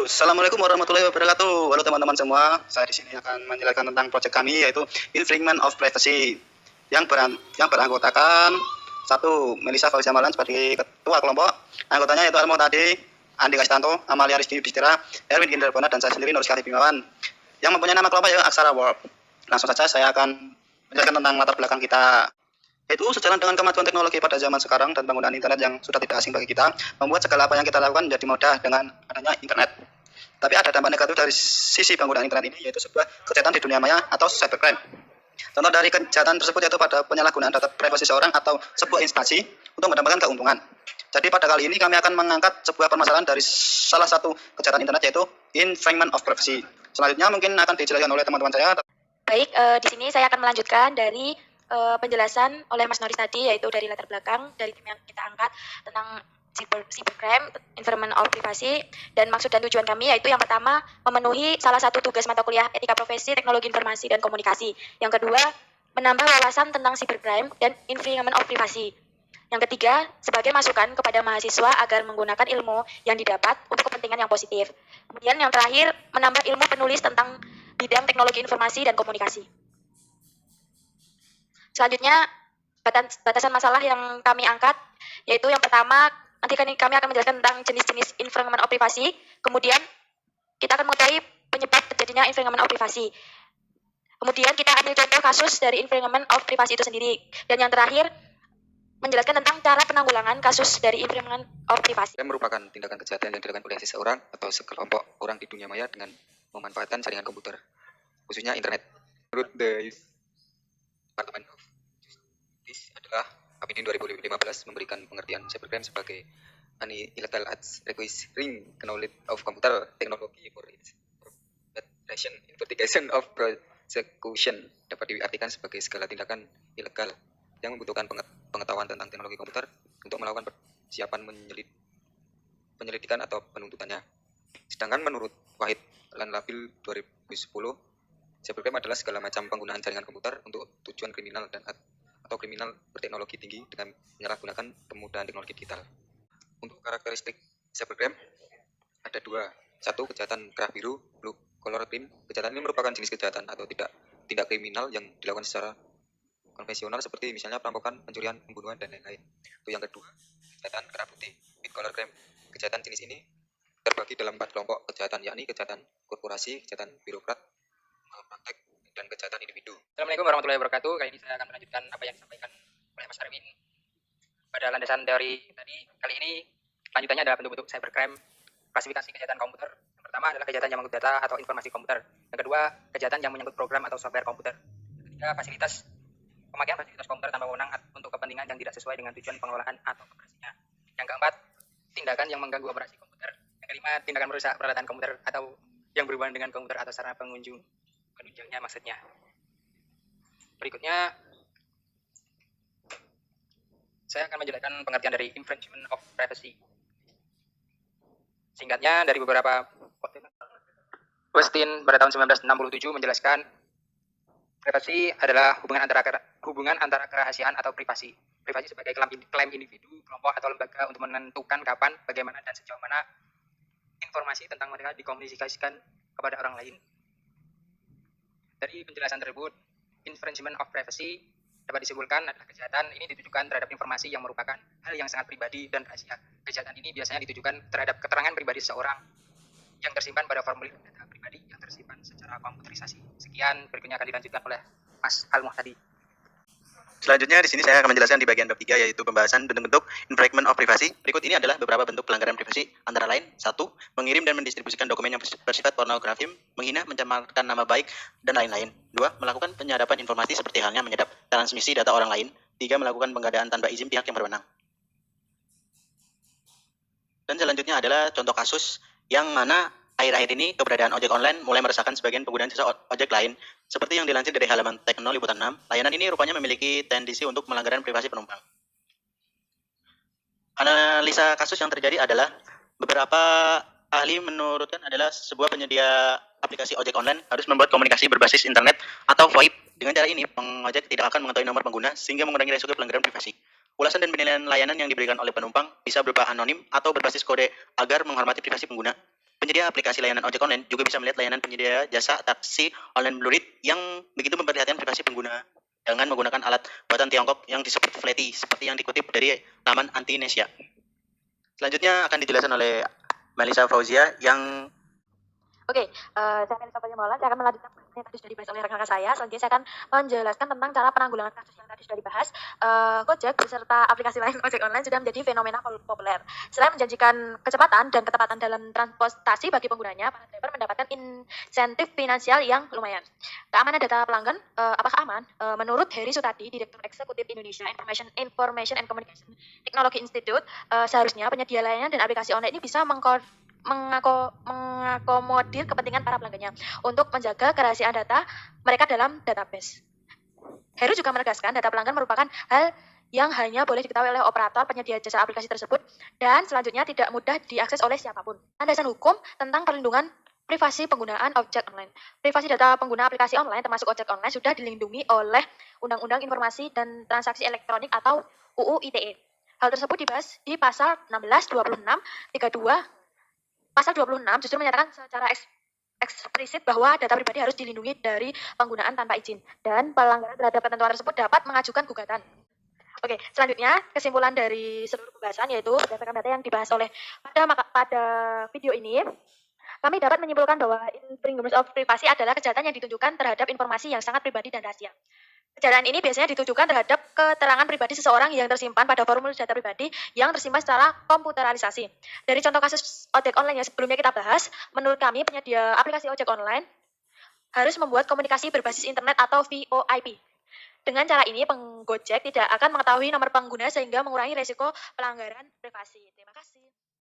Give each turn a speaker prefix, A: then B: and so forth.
A: Assalamualaikum warahmatullahi wabarakatuh. Halo teman-teman semua, saya di sini akan menjelaskan tentang proyek kami yaitu infringement of privacy yang beranggotakan satu Melisa Fauziah Malan sebagai ketua kelompok, anggotanya yaitu Almo Tadi, Andi Kastanto, Amalia Rizky Bistira, Erwin Ginderbona, dan saya sendiri Nurskati Bimawan yang mempunyai nama kelompok yaitu Aksara World. Langsung saja saya akan menjelaskan tentang latar belakang kita. Itu sejalan dengan kemajuan teknologi pada zaman sekarang dan penggunaan internet yang sudah tidak asing bagi kita, membuat segala apa yang kita lakukan menjadi mudah dengan adanya internet. Tapi ada dampak negatif dari sisi penggunaan internet ini, yaitu sebuah kejahatan di dunia maya atau cybercrime. Contoh dari kejahatan tersebut yaitu pada penyalahgunaan data privasi seorang atau sebuah instansi untuk mendapatkan keuntungan. Jadi pada kali ini kami akan mengangkat sebuah permasalahan dari salah satu kejahatan internet yaitu infringement of privacy. Selanjutnya mungkin akan dijelaskan oleh teman-teman saya.
B: Baik, di sini saya akan melanjutkan dari penjelasan oleh Mas Noris tadi, yaitu dari latar belakang dari tim yang kita angkat tentang cybercrime, infringement of privacy, dan maksud dan tujuan kami yaitu yang pertama memenuhi salah satu tugas mata kuliah etika profesi teknologi informasi dan komunikasi. Yang kedua, menambah wawasan tentang cybercrime dan infringement of privacy. Yang ketiga, sebagai masukan kepada mahasiswa agar menggunakan ilmu yang didapat untuk kepentingan yang positif. Kemudian yang terakhir, menambah ilmu penulis tentang bidang teknologi informasi dan komunikasi. Selanjutnya, batasan masalah yang kami angkat, yaitu yang pertama, nanti kami akan menjelaskan tentang jenis-jenis infringement of privacy, kemudian kita akan mengetahui penyebab terjadinya infringement of privacy. Kemudian kita ambil contoh kasus dari infringement of privacy itu sendiri. Dan yang terakhir, menjelaskan tentang cara penanggulangan kasus dari infringement of privacy.
C: Merupakan tindakan kejahatan yang dilakukan oleh seseorang atau sekelompok orang di dunia maya dengan memanfaatkan jaringan komputer, khususnya internet. Menurut the Department of Justice adalah APD 2015 memberikan pengertian cybercrime sebagai an illegal acts requiring knowledge of computer technology for its preparation, investigation of prosecution. Dapat diartikan sebagai segala tindakan ilegal yang membutuhkan pengetahuan tentang teknologi komputer untuk melakukan persiapan penyelidikan atau penuntutannya. Sedangkan menurut Wahid Lanlabil 2010, cybercrime adalah segala macam penggunaan jaringan komputer untuk tujuan kriminal atau kriminal berteknologi tinggi dengan menyalahgunakan kemudahan teknologi digital. Untuk karakteristik cybercrime ada dua. Satu, kejahatan kerah biru, blue collar crime. Kejahatan ini merupakan jenis kejahatan atau tindak kriminal yang dilakukan secara konvensional seperti misalnya perampokan, pencurian, pembunuhan, dan lain-lain. Itu yang kedua, kejahatan kerah putih, white collar crime. Kejahatan jenis ini terbagi dalam 4 kelompok kejahatan, yakni kejahatan korporasi, kejahatan birokrat, praktek, dan kejahatan individu.
D: Assalamualaikum warahmatullahi wabarakatuh. Kali ini saya akan melanjutkan apa yang disampaikan oleh Mas Arwin pada landasan teori tadi. Kali ini lanjutannya adalah bentuk-bentuk cybercrime, klasifikasi kejahatan komputer. Yang pertama adalah kejahatan yang menyangkut data atau informasi komputer. Yang kedua, kejahatan yang menyangkut program atau software komputer. Yang ketiga, pemakaian fasilitas komputer tanpa wewenang untuk kepentingan yang tidak sesuai dengan tujuan pengelolaan atau operasinya. Yang keempat, tindakan yang mengganggu operasi komputer. Yang kelima, tindakan merusak peralatan komputer atau yang berhubungan dengan komputer atau sarana penunjangnya maksudnya. Berikutnya, saya akan menjelaskan pengertian dari infringement of privacy. Singkatnya, dari beberapa Westin pada tahun 1967 menjelaskan privasi adalah hubungan antara kerahasiaan atau privasi. Privasi sebagai klaim individu, kelompok atau lembaga untuk menentukan kapan, bagaimana, dan sejauh mana informasi tentang mereka dikomunikasikan kepada orang lain. Dari penjelasan tersebut, infringement of privacy dapat disimpulkan adalah kejahatan ini ditujukan terhadap informasi yang merupakan hal yang sangat pribadi dan rahasia. Kejahatan ini biasanya ditujukan terhadap keterangan pribadi seseorang yang tersimpan pada formulir data pribadi yang tersimpan secara komputerisasi. Sekian, berikutnya akan dilanjutkan oleh Mas Al-Muhtadi.
A: Selanjutnya di sini saya akan menjelaskan di bagian bab 3 yaitu pembahasan bentuk-bentuk infringement of privacy. Berikut ini adalah beberapa bentuk pelanggaran privasi antara lain: 1. Mengirim dan mendistribusikan dokumen yang bersifat pornografi, menghina, mencemarkan nama baik, dan lain-lain. 2. Melakukan penyadapan informasi seperti halnya menyadap transmisi data orang lain. 3. Melakukan penggadaan tanpa izin pihak yang berwenang. Dan selanjutnya adalah contoh kasus yang mana akhir-akhir ini keberadaan ojek online mulai meresahkan sebagian pengguna jasa ojek lain. Seperti yang dilansir dari halaman Tekno Liputan 6, layanan ini rupanya memiliki tendensi untuk melanggaran privasi penumpang. Analisa kasus yang terjadi adalah beberapa ahli menurutkan adalah sebuah penyedia aplikasi ojek online harus membuat komunikasi berbasis internet atau VoIP. Dengan cara ini, pengojek tidak akan mengetahui nomor pengguna sehingga mengurangi risiko pelanggaran privasi. Ulasan dan penilaian layanan yang diberikan oleh penumpang bisa berupa anonim atau berbasis kode agar menghormati privasi pengguna. penyedia aplikasi layanan ojek online juga bisa melihat layanan penyedia jasa taksi online Blue Read yang begitu memperlihatkan privasi pengguna dengan menggunakan alat buatan Tiongkok yang disebut Flatty, seperti yang dikutip dari laman Antinesia. Selanjutnya akan dijelaskan oleh Melisa Fauzia yang
B: Oke, saya Melisa Fauzia Maulana, saya akan melanjutkan yang tadi sudah dibahas oleh rekan-rekan saya. Selanjutnya saya akan menjelaskan tentang cara penanggulangan kasus yang tadi sudah dibahas. Gojek beserta aplikasi lain ojek online sudah menjadi fenomena populer. Selain menjanjikan kecepatan dan ketepatan dalam transportasi bagi penggunanya, para driver mendapatkan insentif finansial yang lumayan. Keamanan data pelanggan, apakah aman? Menurut Heri Sutadi, Direktur Eksekutif Indonesia Information and Communication Technology Institute, seharusnya penyedia layanan dan aplikasi online ini bisa mengakomodir kepentingan para pelanggannya untuk menjaga kerahasiaan data mereka dalam database. Heru juga menegaskan data pelanggan merupakan hal yang hanya boleh diketahui oleh operator penyedia jasa aplikasi tersebut dan selanjutnya tidak mudah diakses oleh siapapun. Landasan hukum tentang perlindungan privasi penggunaan ojek online. Privasi data pengguna aplikasi online termasuk ojek online sudah dilindungi oleh Undang-Undang Informasi dan Transaksi Elektronik atau UU ITE. Hal tersebut dibahas di pasal 16, 26, 32. Pasal 26 justru menyatakan secara eksplisit bahwa data pribadi harus dilindungi dari penggunaan tanpa izin dan pelanggaran terhadap ketentuan tersebut dapat mengajukan gugatan. Oke, selanjutnya kesimpulan dari seluruh pembahasan yaitu berdasarkan data yang dibahas oleh pada video ini, kami dapat menyimpulkan bahwa infringement of privacy adalah kejahatan yang ditunjukkan terhadap informasi yang sangat pribadi dan rahasia. Kejahatan ini biasanya ditujukan terhadap keterangan pribadi seseorang yang tersimpan pada formulir data pribadi yang tersimpan secara komputeralisasi. Dari contoh kasus ojek online yang sebelumnya kita bahas, menurut kami penyedia aplikasi ojek online harus membuat komunikasi berbasis internet atau VoIP. Dengan cara ini, penggojek tidak akan mengetahui nomor pengguna sehingga mengurangi resiko pelanggaran privasi. Terima kasih.